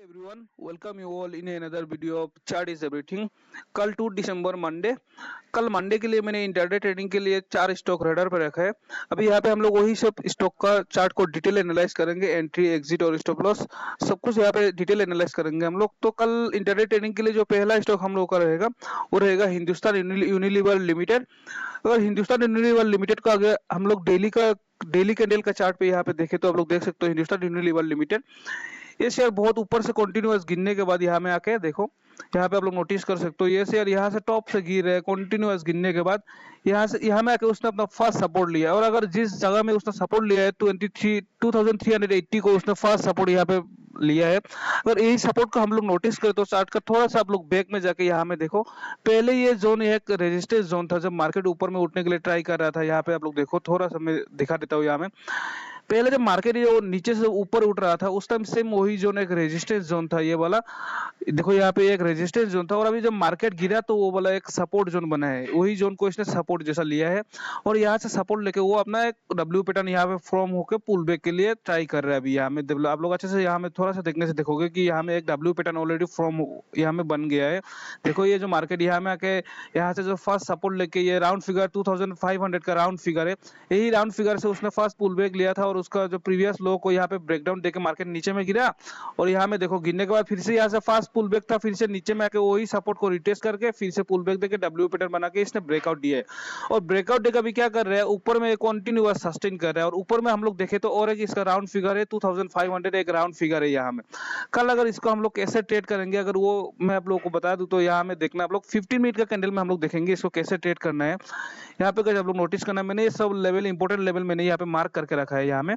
everyone, welcome you all in another video of Chart is Everything। कल 2 दिसंबर Monday, कल Monday के लिए मैंने इंटरडे ट्रेडिंग के लिए 4 स्टॉक रेडर पर रखा है। अभी यहाँ पे हम लोग वही सब स्टॉक का चार्ट को डिटेल एनालाइज करेंगे, एंट्री एग्जिट और स्टॉप लॉस सब कुछ यहाँ पे डिटेल एनालाइज करेंगे हम लोग। तो कल इंटरडे ट्रेडिंग के लिए जो पहला स्टॉक हम लोग का रहेगा वो रहेगा हिंदुस्तान यूनिलीवर लिमिटेड। अगर हिंदुस्तान यूनिलीवर लिमिटेड का अगर हम लोग डेली कैंडल का चार्ट पे यहाँ पे देखें तो आप लोग देख सकते हो हिंदुस्तान यूनिलीवर लिमिटेड ये शेयर बहुत ऊपर से कंटिन्यूअस गिरने के बाद यहाँ में आके देखो, यहाँ पे आप लोग नोटिस कर सकते हो ये शेयर यहाँ से टॉप से गिर रहे हैं कंटिन्यूअस गिरने के बाद यहाँ में आके उसने अपना फर्स्ट सपोर्ट लिया। और अगर जिस जगह में उसने सपोर्ट लिया है 2380 को उसने फर्स्ट सपोर्ट यहाँ पे लिया है। अगर यही सपोर्ट को हम लोग नोटिस करें तो चार्ट का थोड़ा सा आप लोग बैक में जाके यहाँ में देखो, पहले ये जोन एक रेजिस्टेंस जोन था जब मार्केट ऊपर में उठने के लिए ट्राई कर रहा था। यहाँ पे आप लोग देखो, थोड़ा सा मैं दिखा देता हूँ। यहाँ में पहले जब मार्केट ये नीचे से ऊपर उठ रहा था उस टाइम सेम वही जोन एक रेजिस्टेंस जोन था, ये वाला देखो यहाँ पे एक रेजिस्टेंस जोन था। और अभी जब मार्केट गिरा तो वो वाला एक सपोर्ट जोन बना है, वही जोन को इसने सपोर्ट जैसा लिया है। और यहाँ से सपोर्ट लेके वो अपना एक डब्ल्यू पैटर्न यहाँ पे फॉर्म होकर पुल बैक के लिए ट्राई कर रहा है। अभी यहाँ में आप लोग अच्छे से यहाँ में थोड़ा सा देखने से देखोगे कि यहाँ में एक डब्ल्यू पैटर्न ऑलरेडी फॉर्म यहाँ में बन गया है। देखो ये जो मार्केट यहाँ में आके यहाँ से जो फर्स्ट सपोर्ट लेके ये राउंड फिगर 2500 का राउंड फिगर है, यही राउंड फिगर से उसने फर्स्ट पुल बैक लिया था और उसका जो प्रीवियस लो को यहाँ पे ब्रेकडाउन देके मार्केट नीचे में गिरा। और यहाँ में देखो गिरने के बाद फिर से यहाँ से फास्ट पुल बैक था, फिर से नीचे में आके वही सपोर्ट को रिटेस्ट करके फिर से पुल बैक देके डब्ल्यू पैटर्न बना के इसने ब्रेकआउट दिया है। और ब्रेकआउट देकर अभी क्या कर रहा है, ऊपर में कंटिन्यूअस सस्टेन कर रहा है। और ऊपर में हम लोग देखे तो और एक इसका राउंड फिगर है 2500, एक राउंड फिगर है यहाँ में। कल अगर इसको हम लोग कैसे ट्रेड करेंगे अगर वो मैं आप लोगों को बता दूं तो यहाँ में देखना आप लोग 15 मिनट का कैंडल में हम लोग देखेंगे इसको कैसे ट्रेड करना है। यहाँ पे आप लोग नोटिस करना, मैंने ये सब लेवल इंपॉर्टेंट लेवल मैंने यहाँ पे मार्क करके रखा है। यहाँ में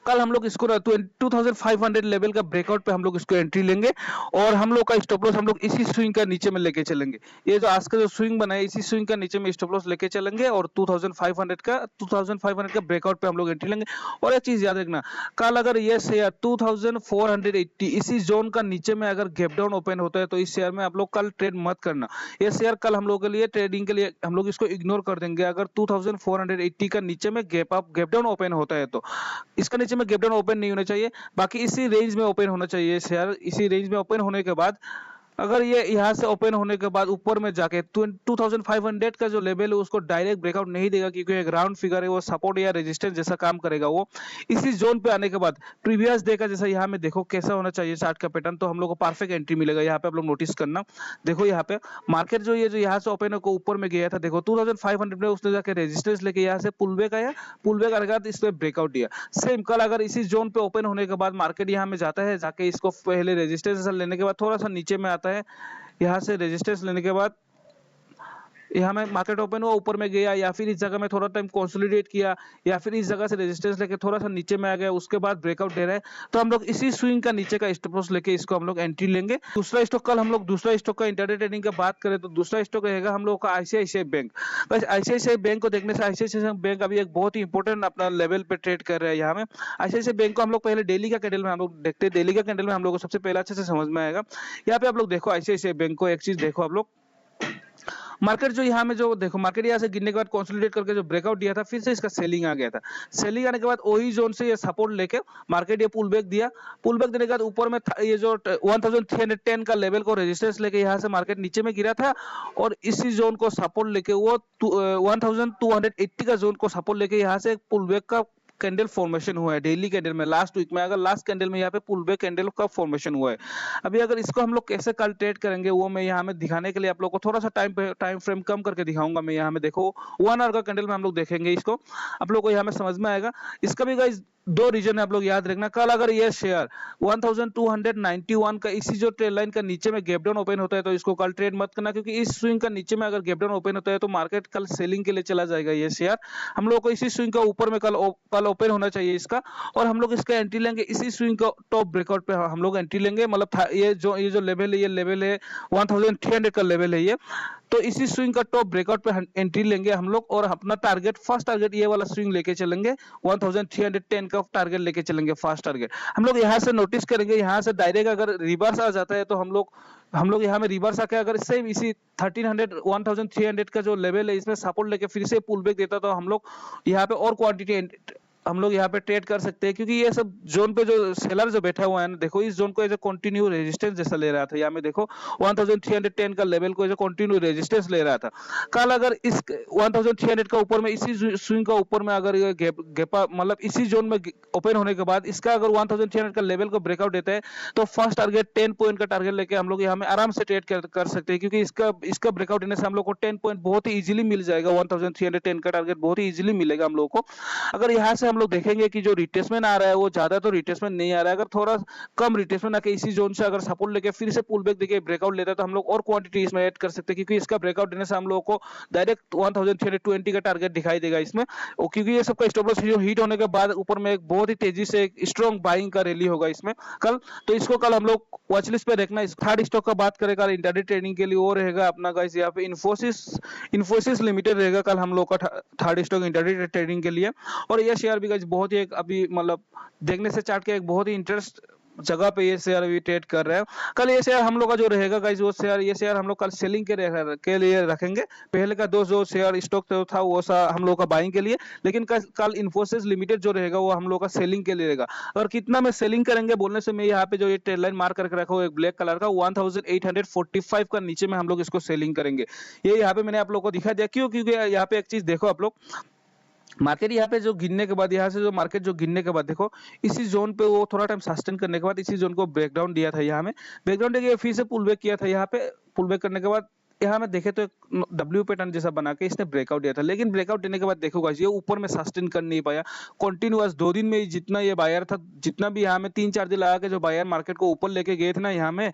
कल हम लोग इसको 2500 लेवल का ब्रेकआउट पे हम लोग इसको एंट्री लेंगे और हम लोग का स्टॉप लॉस हम लोग इसी स्विंग का नीचे में लेके चलेंगे। ये जो आज का जो स्विंग बना है इसी स्विंग का नीचे में स्टॉप लॉस लेके चलेंगे और 2500 का ब्रेकआउट पे हम लोग एंट्री लेंगे। और एक चीज याद रखना, कल अगर ये शेयर 2480 इसी जोन का नीचे में अगर गैप डाउन ओपन होता है तो इस शेयर में आप लोग कल ट्रेड मत करना। ये शेयर कल हम लोग के लिए ट्रेडिंग के लिए हम लोग इसको इग्नोर कर देंगे। अगर 2480 का नीचे में गैप डाउन ओपन होता है तो इसका नीचे में गैप डाउन ओपन नहीं होना चाहिए, बाकी इसी रेंज में ओपन होना चाहिए शेयर। इसी रेंज में ओपन होने के बाद अगर ये यहाँ से ओपन होने के बाद ऊपर में जाके 2500 का जो लेवल है उसको डायरेक्ट ब्रेकआउट नहीं देगा, क्योंकि एक राउंड फिगर है, वो सपोर्ट या रेजिस्टेंस जैसा काम करेगा। वो इसी जोन पे आने के बाद प्रीवियस डे का जैसा यहाँ में देखो कैसा होना चाहिए चार्ट का पैटर्न, तो हम लोग को परफेक्ट एंट्री मिलेगा। यहाँ पे आप लोग नोटिस करना, देखो यहाँ पे मार्केट जो ये जो यहाँ से ओपन को ऊपर में गया था, देखो 2500 में उसने जाके रेजिस्टेंस लेके यहाँ से पुल बैक आया, पुल बैक आने के बाद इसमें ब्रेकआउट दिया। सेम कल अगर इसी जोन पे ओपन होने के बाद मार्केट यहाँ में जाता है, जाके इसको पहले रेजिस्टेंस लेने के बाद थोड़ा सा नीचे में आता है, यहाँ से रेजिस्टेंस लेने के बाद यहाँ में मार्केट ओपन हुआ, ऊपर में गया, या फिर इस जगह में थोड़ा टाइम कंसोलिडेट किया, या फिर इस जगह से रेजिस्टेंस लेके थोड़ा सा नीचे में आ गया, उसके बाद ब्रेकआउट दे रहा है, तो हम लोग इसी स्विंग का नीचे का स्टॉप लॉस लेके इसको हम लोग एंट्री लेंगे। दूसरा स्टॉक कल हम लोग दूसरा स्टॉक का इंटरडे ट्रेडिंग की बात करें तो दूसरा स्टॉक रहेगा हम लोग का आईसीआईसीआई बैंक। बस आईसीआईसीआई बैंक को देखने से आईसीआईसीआई बैंक अभी एक बहुत ही इंपॉर्टेंट अपना लेवल पे ट्रेड कर रहे हैं। यहाँ में आईसीआईसीआई बैंक को हम लोग पहले डेली का कैंडल में हम लोग देखते हैं, डेली का कैंडल में हम लोग को सबसे पहले अच्छे से समझ में आएगा। यहाँ पे आप लोग देखो आईसीआईसीआई बैंक को, एक चीज देखो आप लोग, मार्केट जो यहाँ में जो देखो मार्केट यहाँ से गिरने के बाद कंसोलिडेट करके जो ब्रेकआउट दिया था, फिर से इसका सेलिंग आ गया था। सेलिंग आने के बाद वही जोन से ये सपोर्ट लेके मार्केट ये पुल बैक दिया, पुल बैक देने के बाद ऊपर में ये जो 1310 का लेवल को रेजिस्टेंस लेके यहाँ से मार्केट नीचे में गिरा था और इसी जोन को सपोर्ट लेके वो 1280 का जोन को सपोर्ट लेके यहाँ से पुल बैक का कैंडल फॉर्मेशन हुआ है। डेली कैंडल में लास्ट वीक में अगर लास्ट कैंडल में यहाँ पे पुल बैक कैंडल का फॉर्मेशन हुआ है। अभी अगर इसको हम लोग कैसे कल ट्रेड करेंगे वो मैं यहाँ में दिखाने के लिए आप लोग को थोड़ा सा टाइम फ्रेम कम करके दिखाऊंगा। मैं यहाँ में देखो 1 आवर का कैंडल में हम लोग देखेंगे इसको, आप लोग को यहाँ में समझ में आएगा। इसका भी गाइस दो रीजन है, आप लोग याद रखना। कल अगर ये शेयर 1291 का इसी जो ट्रेड लाइन का नीचे में गैप डाउन ओपन होता है तो इसको कल ट्रेड मत करना, क्योंकि इस स्विंग का नीचे में अगर गैप डाउन ओपन होता है तो मार्केट कल सेलिंग के लिए चला जाएगा। ये शेयर हम लोग को इसी स्विंग का ऊपर में कल ओपन होना चाहिए इसका, और हम लोग इसका एंट्री लेंगे इसी स्विंग का टॉप ब्रेकआउट पे हम लोग एंट्री लेंगे। मतलब ये जो लेवल है, ये लेवल है 1300 का लेवल है ये, तो इसी स्विंग का टॉप ब्रेकआउट पे एंट्री लेंगे हम लोग और अपना टारगेट फर्स्ट टारगेट ये वाला स्विंग लेके चलेंगे, 1310 का टारगेट लेके चलेंगे फर्स्ट टारगेट। हम लोग यहाँ से नोटिस करेंगे, यहाँ से डायरेक्ट अगर रिवर्स आ जाता है तो हम लोग यहाँ में रिवर्स आके अगर सेम इसी 1300 का जो लेवल है इसमें सपोर्ट लेके फिर से पुल बैक देता तो हम लोग यहाँ पे और क्वांटिटी हम लोग यहाँ पे ट्रेड कर सकते हैं, क्योंकि ये सब जोन पे जो सेलर जो बैठा हुआ है ना, देखो इस जोन को एज ए कंटिन्यू रेजिस्टेंस जैसा ले रहा था। यहाँ में देखो 1310 का लेवल को एज ए कंटिन्यू रेजिस्टेंस ले रहा था। कल अगर इस 1300 का ऊपर में इसी स्विंग का ऊपर में अगर ये गैपा मतलब इसी जोन में ओपन होने के बाद इसका अगर 1300 का लेवल को ब्रेकआउट देता है तो फर्स्ट टारगेट 10 पॉइंट का टारगेट लेके हम लोग यहाँ में आराम से ट्रेड कर सकते हैं, क्योंकि इसका ब्रेकआउट देने से हम लोग को 10 पॉइंट बहुत ही इजीली मिल जाएगा। 1310 का टारगेट बहुत ही इजीली मिलेगा हम लोग को। अगर यहाँ से हम लोग देखेंगे कि जो रिट्रेसमेंट आ रहा है वो ज्यादा तो रिट्रेसमेंट नहीं आ रहा है, अगर थोड़ा कम रिट्रेसमेंट आके इसी जोन से अगर सपोर्ट लेके फिर से पुल बैक देके ब्रेकआउट लेता है तो हम लोग और क्वांटिटी इसमें ऐड कर सकते हैं, क्योंकि इसका ब्रेकआउट देने से हम लोग को डायरेक्ट 1320 का टारगेट दिखाई देगा इसमें। और क्योंकि ये सबका स्टॉप लॉस हिट होने के बाद ऊपर में एक बहुत ही तेजी से एक स्ट्रॉन्ग बाइंग का रैली होगा इसमें कल, तो इसको कल हम लोग वॉच लिस्ट पे रखना। इस थर्ड स्टॉक का बात करें कल इंट्राडे ट्रेडिंग के लिए वो रहेगा अपना गाइस यहाँ पे इन्फोसिस लिमिटेड रहेगा कल हम लोग का थर्ड स्टॉक इंट्राडे ट्रेडिंग के लिए। और ये शेयर भी गाइस बहुत ही एक अभी मतलब देखने से चार्ट के एक बहुत ही इंटरेस्ट जगह पे ये शेयर अभी ट्रेड कर रहे हैं। कल ये शेयर हम लोग का जो रहेगा गाइस वो शेयर ये शेयर हम लोग कल सेलिंग के लिए रखेंगे। पहले का दो जो शेयर स्टॉक था वो हम लोग का बाइंग के लिए, लेकिन कल इन्फोसिस लिमिटेड जो रहेगा वो हम लोग का सेलिंग के लिए रहेगा। और कितना में सेलिंग करेंगे बोलने से मैं यहाँ पे जो ये ट्रेड लाइन मार्क करके रखा हूँ एक ब्लैक कलर का 1845 का नीचे में हम लोग इसको सेलिंग करेंगे। ये यहाँ पे मैंने आप लोग को दिखा दिया क्यों, क्योंकि यहाँ पे एक चीज देखो आप लोग, मार्केट यहाँ पे जो गिरने के बाद यहाँ से जो मार्केट जो गिरने के बाद देखो इसी जोन पे वो थोड़ा टाइम सस्टेन करने के बाद इसी जोन को ब्रेकडाउन दिया था। यहाँ में ब्रेकडाउन देके फिर से पुल बैक किया था। यहाँ पे पुल बैक करने के बाद यहाँ में देखे तो एक डब्ल्यू पैटर्न जैसा बना के इसने ब्रेकआउट दिया था, लेकिन ब्रेकआउट देने के बाद देखो गाइस ये ऊपर में सस्टेन कर नहीं पाया। कंटिन्यूअस 2 दिन में ही जितना ये बायर था, जितना भी यहाँ में 3-4 दिन लगा के जो बायर मार्केट को ऊपर लेके गए थे ना, यहाँ में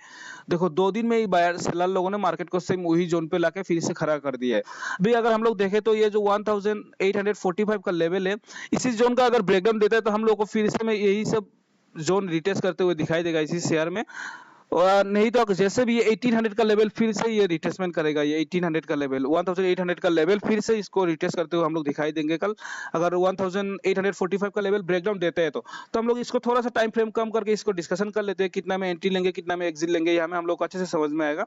देखो 2 दिन में ही बायर सेलर लोगों ने मार्केट को सेम वही जोन पे लाके फिर से खड़ा कर दिया है। अभी अगर हम लोग देखें तो ये जो 1845 का लेवल है इसी जोन का अगर ब्रेकडाउन देता है तो हम लोग को फिर से में यही सब जोन रिटेस्ट करते हुए दिखाई देगा इसी शेयर में। और नहीं तो जैसे भी ये 1800 का लेवल फिर से ये रिट्रेसमेंट करेगा, ये 1800 का लेवल 1800 का लेवल फिर से इसको रिट्रेस करते हुए हम लोग दिखाई देंगे कल। अगर 1845 का लेवल ब्रेकडाउन देते हैं तो हम लोग इसको थोड़ा सा टाइम फ्रेम कम करके इसको डिस्कशन कर लेते हैं, कितना में एंट्री लेंगे कितना में एग्जिट लेंगे, यहाँ में हम लोग को अच्छे से समझ में आएगा।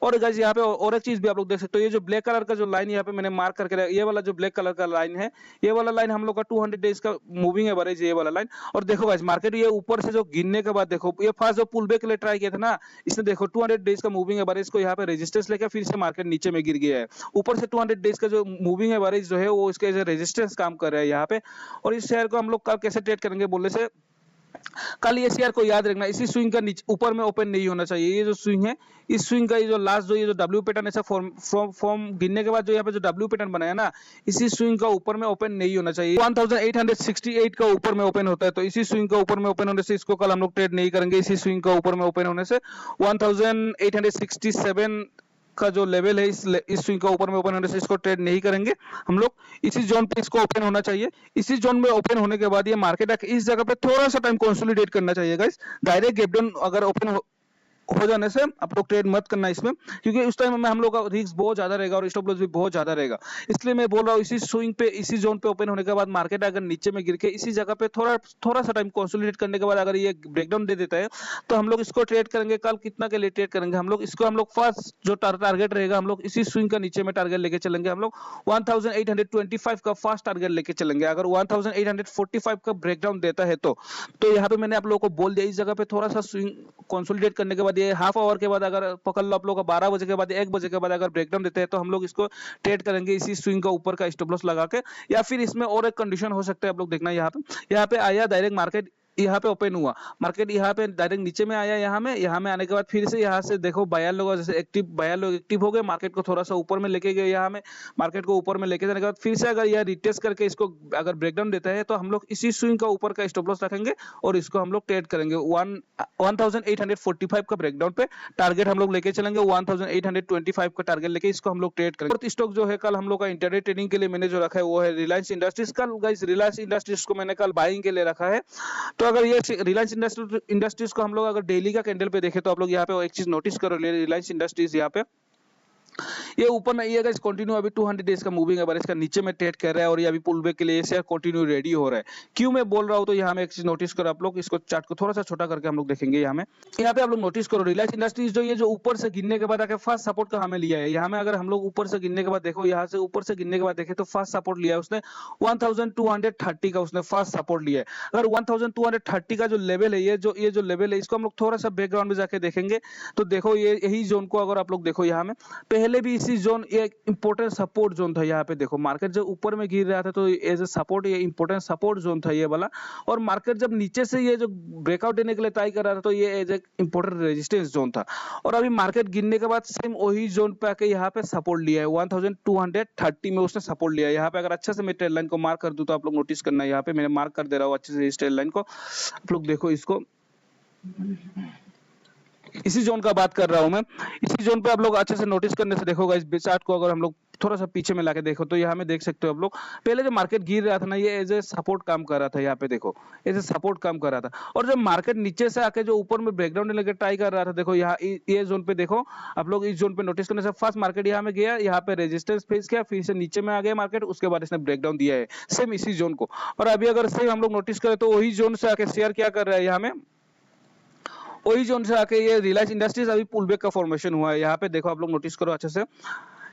और गाइस यहाँ पे और एक चीज भी आप लोग देख सकते हो, ये जो ब्लैक कलर का जो लाइन यहाँ पे मैंने मार्क करके ये वाला जो ब्लैक कलर का लाइन है, ये वाला लाइन हम लोग का 200 डेज का मूविंग एवरेज ये वाला लाइन। और देखो गाइस मार्केट ये ऊपर से जो गिरने के बाद देखो ये फर्स्ट जो पुल बैक के लिए ट्राई किया था ना, इसने देखो 200 डेज का मूविंग एवरेज को यहाँ पे रेजिस्टेंस लेकर फिर से मार्केट नीचे में गिर गया है। ऊपर से 200 डेज का जो मूविंग एवरेज जो है वो इसके रेजिस्टेंस काम कर रहा है यहाँ पे। और इस शेयर को हम लोग कल कैसे ट्रेड करेंगे बोलने से, कल ये शेयर को याद रखना इसी स्विंग का नीचे ऊपर में ओपन नहीं होना चाहिए। ये जो स्विंग है इस स्विंग का ये जो लास्ट जो ये जो डब्ल्यू पैटर्न ऐसा फॉर्म गिरने के बाद जो यहाँ पे जो डब्ल्यू पैटर्न बनाया ना, इसी स्विंग का ऊपर में ओपन नहीं होना चाहिए। 1868 का ऊपर में ओपन होता है तो इसी स्विंग का ऊपर में ओपन होने से इसको कल हम लोग ट्रेड नहीं करेंगे। इसी स्विंग का ऊपर में ओपन होने से 1867 का जो लेवल है इस स्विंग का ऊपर में ओपन होने से इसको ट्रेड नहीं करेंगे हम लोग। इसी जोन पे इसको ओपन होना चाहिए। इसी जोन में ओपन होने के बाद ये मार्केट इस जगह पे थोड़ा सा टाइम कंसोलिडेट करना चाहिए गाइस। डायरेक्ट गैप डाउन अगर ओपन हो जाने से आप लोग ट्रेड मत करना इसमें, क्योंकि उस टाइम में हम लोग का रिस्क बहुत ज्यादा रहेगा और स्टॉप लॉस भी बहुत ज्यादा रहेगा। इसलिए मैं बोल रहा हूँ इसी स्विंग पे इसी जोन पे ओपन होने के बाद मार्केट अगर नीचे में गिर के इसी जगह पे थोड़ा सा टाइम कंसोलिडेट करने के बाद अगर ये ब्रेकडाउन दे देता है तो हम लोग इसको ट्रेड करेंगे। कल कितना के लिए ट्रेड करेंगे हम लोग इसको, हम लोग फर्स्ट जो टारगेट रहेगा हम लोग इसी स्विंग का नीचे में टारगेट लेके चलेंगे। हम लोग 1825 का फर्स्ट टारगेट लेके चलेंगे। अगर 1845 का ब्रेकडाउन देता है तो यहाँ पे मैंने आप लोगों को बोल दिया इस जगह पे थोड़ा सा स्विंग कंसोलिडेट करने के बाद ये हाफ आवर के बाद अगर पकड़ लो आप लोग 12 बजे के बाद 1 बजे के बाद अगर ब्रेकडाउन देते हैं तो हम लोग इसको ट्रेड करेंगे इसी स्विंग का ऊपर का स्टॉप लॉस लगा के। या फिर इसमें और एक कंडीशन हो सकता है आप लोग देखना, यहाँ पे आया डायरेक्ट मार्केट यहाँ पे ओपन हुआ, मार्केट यहाँ पे डायरेक्ट नीचे में आया, यहाँ में आने के बाद फिर से यहाँ से देखो बायर लोग जैसे एक्टिव हो गए, मार्केट को थोड़ा सा ऊपर में लेके गए, यहाँ में मार्केट को ऊपर में लेके जाने के बाद फिर से अगर यह रिटेस्ट करके इसको अगर ब्रेकडाउन देता है तो हम लोग इसी स्विंग का ऊपर का स्टॉप लॉस रखेंगे और इसको हम लोग ट्रेड करेंगे 1845 का ब्रेकडाउन पे टारगेट हम लोग लेके चलेंगे। 1825 का टारगेट लेके इसको हम लोग ट्रेड करेंगे। फोर्थ स्टॉक जो है कल हम लोग का इंटरडे ट्रेडिंग के लिए मैंने जो रखा है वो है रिलायंस इंडस्ट्रीज। कल गाइस रिलायंस इंडस्ट्रीज को मैंने कल बाइंग के लिए रखा है। तो अगर ये रिलायंस इंडस्ट्रीज को हम लोग अगर डेली का कैंडल पे देखें तो आप लोग यहाँ पे एक चीज नोटिस करो, रिलायंस इंडस्ट्रीज यहाँ पे ये ऊपर नहीं है गाइस, कंटिन्यू अभी 200 डेज का मूविंग एवरेज का नीचे में ट्रेड कर रहा है और ये अभी पुल बैक के लिए शेयर कंटिन्यू रेडी हो रहा है। क्यों मैं बोल रहा हूं, तो यहाँ में एक चीज नोटिस करो आप लोग, इसको चार्ट को थोड़ा सा छोटा करके हम लोग देखेंगे। यहाँ पे आप लोग नोटिस करो, रिलायंस इंडस्ट्रीज जो ये जो ऊपर से गिरने के बाद आके फर्स्ट सपोर्ट का हमें लिया है। यहाँ में अगर हम लोग ऊपर से गिरने के बाद देखो, यहाँ से ऊपर से गिरने के बाद देखे तो फर्स्ट सपोर्ट लिया है उसने 1230 का उसने फर्स्ट सपोर्ट लिया है। अगर 1230 का जो लेवल है, ये जो लेवल है, इसको हम लोग थोड़ा सा बैकग्राउंड में जाके देखेंगे तो देखो ये यही जोन को अगर आप लोग देखो, यहाँ में पहले भी इसी जोन ये इंपॉर्टेंट सपोर्ट जोन था। यहाँ पे देखो मार्केट जब ऊपर में गिर रहा था तो एज ए सपोर्ट ये इंपॉर्टेंट सपोर्ट जोन था ये वाला, और मार्केट जब नीचे से ये जो ब्रेकआउट देने के लिए ट्राई कर रहा था तो ये as a important resistance zone था। और अभी मार्केट गिरने के बाद सेम वही जोन पे आके यहाँ पे सपोर्ट लिया है 1230 में उसने सपोर्ट लिया है। यहाँ पे अगर अच्छे से मैं ट्रेड लाइन को मार्क कर दूं तो आप लोग नोटिस करना है, यहाँ पे मैंने मार्क कर दे रहा हूँ अच्छे से इस ट्रेड लाइन को, आप लोग देखो इसको, इसी जोन का बात कर रहा हूं मैं। इसी जोन पे आप लोग अच्छे से नोटिस करने से देखोगा इस चार्ट को अगर हम लोग थोड़ा सा पीछे में लाके देखो तो यहाँ में देख सकते हो आप लोग, पहले जो मार्केट गिर रहा था ना, ये एज ए सपोर्ट काम कर रहा था। यहाँ पे देखो एज ए सपोर्ट काम कर रहा था, और जब मार्केट नीचे से आके जो ऊपर में ब्रेकडाउन लेकर ट्राई कर रहा था, देखो यहाँ ये जोन पे देखो आप लोग, इस जोन पे नोटिस करने से फर्स्ट मार्केट यहाँ में गया, यहाँ पे रेजिस्टेंस फेस किया, फिर से नीचे में आ गया मार्केट, उसके बाद इसने ब्रेकडाउन दिया है सेम इसी जोन को। और अभी अगर सेम हम लोग नोटिस करें तो वही जोन से आके शेयर क्या कर रहा है, यहाँ में वही जोन से आके ये रिलायंस इंडस्ट्रीज अभी पुल बैक का फॉर्मेशन हुआ है। यहाँ पे देखो आप लोग नोटिस करो अच्छे से,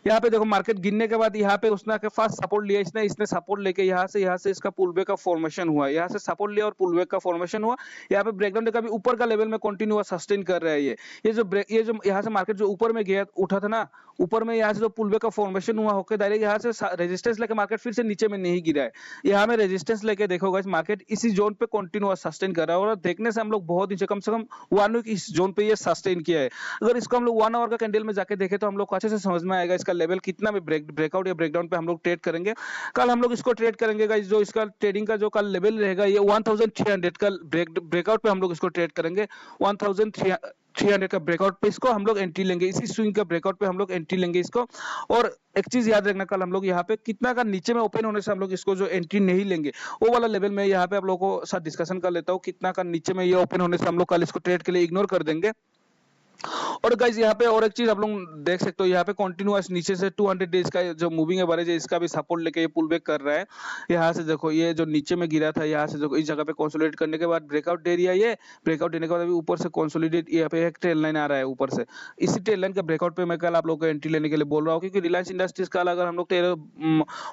यहाँ पे देखो मार्केट गिरने के बाद यहाँ पे उसने आके फास्ट सपोर्ट लिया, इसने सपोर्ट लेके यहाँ से इसका पुल बैक का फॉर्मेशन हुआ, यहाँ से सपोर्ट लिया और पुल बैक का फॉर्मेशन हुआ। यहाँ पे ब्रेकडाउन देखा, अभी ऊपर का लेवल में कंटिन्यू सस्टेन कर रहा है ये जो यहाँ से मार्केट जो ऊपर में गया उठा था ना, ऊपर में यहाँ से जो पुल बैक का फॉर्मेशन हुआ होकर डायरेक्ट यहाँ से रेजिस्टेंस लेके मार्केट फिर से नीचे में नहीं गिरा है। यहाँ में रेजिस्टेंस लेके देखो गाइस, मार्केट इसी जोन पे कंटिन्यू सस्टेन कर रहा है, और देखने से हम लोग बहुत नीचे, कम से कम 1 वीक इस जोन पे ये सस्टेन किया है। अगर इसको हम लोग 1 आवर का कैंडल में जाके देखे तो हम लोग को अच्छे से समझ में आएगा इसका लेवल कितना में ब्रेकआउट या ब्रेकडाउन पे हम लोग ट्रेड करेंगे। कल हम लोग इसको ट्रेड करेंगे गाइस, जो इसका ट्रेडिंग का जो कल लेवल रहेगा ये 1300 का ब्रेकआउट पे हम लोग इसको ट्रेड करेंगे। 1300 का ब्रेकआउट पे इसको हम लोग एंट्री लेंगे, इसी स्विंग का ब्रेकआउट पे हम लोग एंट्री लेंगे इसको। और एक चीज याद रखना, कल हम लोग यहाँ पे कितना का नीचे में ओपन होने से हम लोग इसको जो एंट्री नहीं लेंगे, वो वाला लेवल में यहाँ पे आप लोगों को साथ डिस्कशन कर लेता हूँ, कितना का नीचे में ये ओपन होने से हम लोग कल इसको ट्रेड के लिए इग्नोर कर देंगे। और गाइस यहाँ पे और एक चीज आप लोग देख सकते हो, यहाँ पे कंटिन्यूअस नीचे से 200 डेज का जो मूविंग एवरेज है इसका भी सपोर्ट लेके ये पुल बैक कर रहा है। यहाँ से देखो ये जो नीचे में गिरा था, यहाँ से देखो इस जगह पे कंसोलिडेट करने के बाद ब्रेकआउट दे दिया, ये ब्रेकआउट देने के बाद अभी ऊपर से कंसोलिडेट, यहाँ पे एक ट्रेल लाइन आ रहा है ऊपर से, इसी ट्रेल लाइन का ब्रेकआउट पे मैं कल आप लोग को एंट्री लेने के लिए बोल रहा हूँ, क्योंकि रिलायंस इंडस्ट्रीज कल अगर हम लोग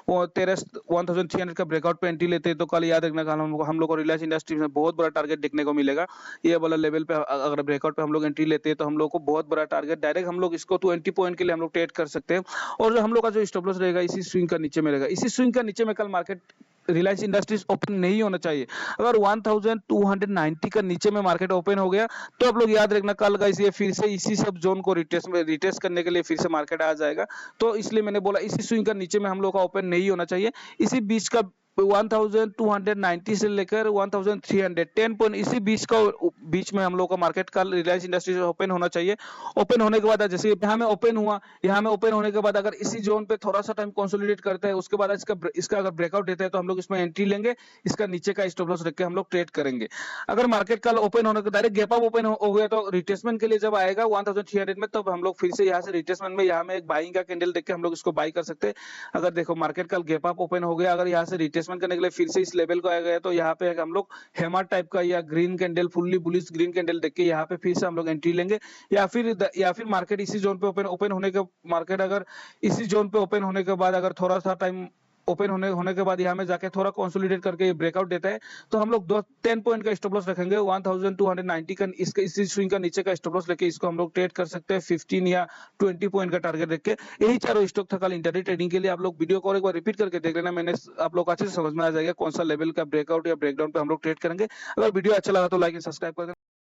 1300 का ब्रेकआउट पे एंट्री लेते हैं तो कल याद रखना, कल हम लोग को रिलायंस इंडस्ट्रीज में बहुत बड़ा टारगेट देखने को मिलेगा। ये वाला लेवल पे अगर ब्रेकआउट पे हम लोग एंट्री लेते हैं तो हम लोग को बहुत बड़ा टारगेट, डायरेक्ट हम लोग इसको 20 पॉइंट के लिए हम लोग ट्रेड कर सकते हैं। और जो हम लोग का जो स्टॉप लॉस रहेगा इसी स्विंग का नीचे में रहेगा, इसी स्विंग का नीचे में कल मार्केट रिलायंस इंडस्ट्रीज ओपन नहीं होना चाहिए। अगर 1290 का नीचे में मार्केट ओपन हो गया तो आप लोग याद रखना कल का ये फिर से इसी सब जोन को रिटेस्ट करने के लिए फिर से मार्केट आ जाएगा। तो इसलिए मैंने बोला इसी स्विंग का नीचे में हम लोग का ओपन नहीं होना चाहिए, इसी बीच का 1290 से लेकर 1300 10 पॉइंट इसी बीच में हम लोग का मार्केट का रिलायंस इंडस्ट्रीज ओपन होना चाहिए। ओपन होने के बाद जैसे यहाँ में ओपन हुआ, यहाँ में ओपन होने के बाद अगर इसी जोन पे थोड़ा सा टाइम कंसोलिडेट करता है, उसके बाद इसका अगर ब्रेकआउट देता है तो हम लोग इसमें एंट्री लेंगे, इसका नीचे का स्टॉप लॉस रख के हम लोग ट्रेड करेंगे। अगर मार्केट कल ओपन होने के डायरेक्ट गैप अप ओपन हो गया तो रिट्रेसमेंट के लिए जब आएगा 1300 में, तब हम लोग फिर से यहाँ से रिट्रेसमेंट में यहाँ में एक बाइंग का कैंडल देख के हम लोग इसको बाई कर सकते हैं। अगर देखो मार्केट कल गैप अप ओपन हो गया, अगर यहाँ से रिट्रेसमेंट करने के लिए फिर से इस लेवल को आ गया तो यहाँ पे हम लोग हैमर टाइप का या green candle, fully bullish green candle देख के यहाँ पे फिर से हम लोग एंट्री लेंगे। या फिर मार्केट इसी जोन पे ओपन होने के मार्केट अगर इसी जोन पे ओपन होने के बाद अगर थोड़ा सा टाइम ओपन होने के बाद यहाँ में जाके थोड़ा कंसोलिडेट करके ये ब्रेकआउट देता है तो हम लोग 10 पॉइंट का स्टॉप लॉस रखेंगे 1290 का, इसके इसी स्विंग का नीचे का स्टॉप लॉस लेके इसको हम लोग ट्रेड कर सकते हैं 15 या 20 पॉइंट का टारगेट रख के। यही चारों स्टॉक था कल इंटरडे ट्रेडिंग के लिए। आप लोग वीडियो को एक बार रिपीट करके देख लेना, मैंने आप लोग अच्छे से समझ में आ जाएगा कौन सा लेवल का ब्रेकआउट या ब्रेकडाउन पे हम लोग ट्रेड करेंगे। अगर वीडियो अच्छा लगा तो लाइक एंड सब्सक्राइब कर देना।